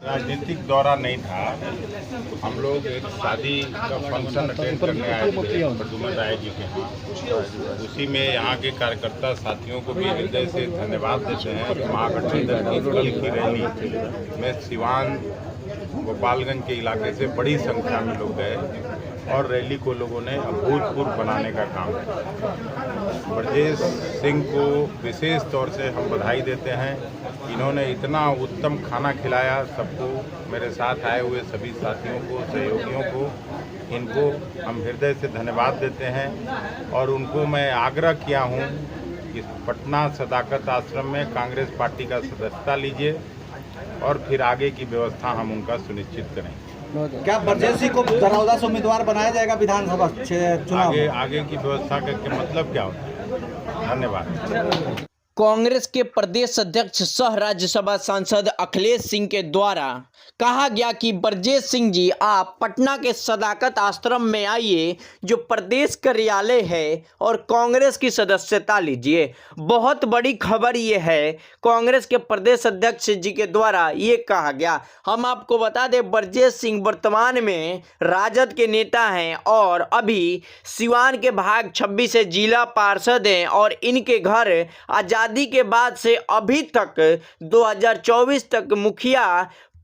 राजनीतिक दौरा नहीं था। हम लोग एक शादी का फंक्शन अटेंड करने आए थे प्रद्युमन राय जी के यहाँ। उसी में यहाँ के कार्यकर्ता साथियों को भी हृदय से धन्यवाद देते हैं कि महागठबंधन की कल की रैली में सिवान गोपालगंज के इलाके से बड़ी संख्या में लोग गए और रैली को लोगों ने अभूतपूर्व बनाने का काम किया। ब्रजेश सिंह को विशेष तौर से हम बधाई देते हैं। इन्होंने इतना उत्तम खाना खिलाया सबको, मेरे साथ आए हुए सभी साथियों को, सहयोगियों को, इनको हम हृदय से धन्यवाद देते हैं। और उनको मैं आग्रह किया हूँ कि पटना सदाकत आश्रम में कांग्रेस पार्टी का सदस्यता लीजिए और फिर आगे की व्यवस्था हम उनका सुनिश्चित करें। क्या ब्रजेश सिंह को दरौदा से उम्मीदवार बनाया जाएगा विधानसभा चुनाव? आगे की व्यवस्था का मतलब क्या होता है? धन्यवाद। कांग्रेस के प्रदेश अध्यक्ष सह राज्यसभा सांसद अखिलेश सिंह के द्वारा कहा गया कि ब्रजेश सिंह जी आप पटना के सदाकत आश्रम में आइए जो प्रदेश कार्यालय है और कांग्रेस की सदस्यता लीजिए। बहुत बड़ी खबर ये है, कांग्रेस के प्रदेश अध्यक्ष जी के द्वारा ये कहा गया। हम आपको बता दें ब्रजेश सिंह वर्तमान में राजद के नेता हैं और अभी सिवान के भाग 26 से जिला पार्षद हैं और इनके घर आजादी के बाद से अभी तक 2024 तक मुखिया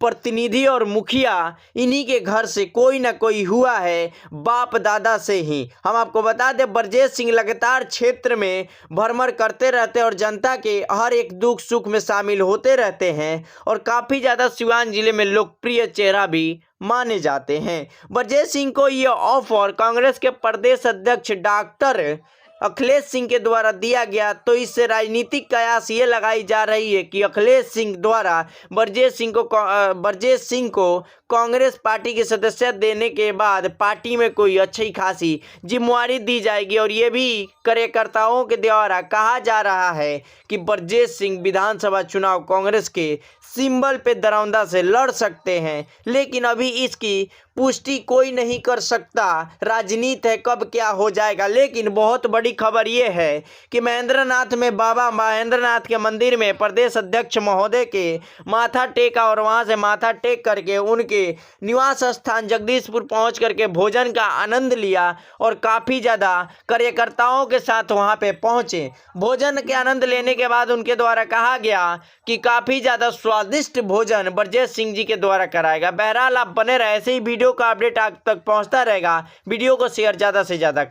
प्रतिनिधि और मुखिया इन्हीं के घर से कोई ना कोई हुआ है, बाप दादा से ही। हम आपको बता दें ब्रजेश सिंह लगातार क्षेत्र में भ्रमण करते रहते हैं और जनता के हर एक दुख सुख में शामिल होते रहते हैं और काफ़ी ज़्यादा सिवान जिले में लोकप्रिय चेहरा भी माने जाते हैं। ब्रजेश सिंह को ये ऑफर कांग्रेस के प्रदेश अध्यक्ष डॉक्टर अखिलेश सिंह के द्वारा दिया गया, तो इससे राजनीतिक कयास ये लगाई जा रही है कि अखिलेश सिंह द्वारा ब्रजेश सिंह को कांग्रेस पार्टी की सदस्यता देने के बाद पार्टी में कोई अच्छी खासी जिम्मेवारी दी जाएगी। और ये भी कार्यकर्ताओं के द्वारा कहा जा रहा है कि ब्रजेश सिंह विधानसभा चुनाव कांग्रेस के सिंबल पे दरौंदा से लड़ सकते हैं, लेकिन अभी इसकी पुष्टि कोई नहीं कर सकता। राजनीति है, कब क्या हो जाएगा। लेकिन बहुत बड़ी खबर ये है कि महेंद्रनाथ में बाबा महेंद्रनाथ के मंदिर में प्रदेश अध्यक्ष महोदय के माथा टेका और वहां से माथा टेक करके उनके निवास स्थान जगदीशपुर पहुंच करके भोजन का आनंद लिया और काफ़ी ज़्यादा कार्यकर्ताओं के साथ वहां पे पहुंचे। भोजन के आनंद लेने के बाद उनके द्वारा कहा गया कि काफ़ी ज़्यादा स्वादिष्ट भोजन ब्रजेश सिंह जी के द्वारा कराएगा। बहरहाल आप बने रहे, ऐसे ही वीडियो का अपडेट आप तक पहुंचता रहेगा। वीडियो को शेयर ज़्यादा से ज़्यादा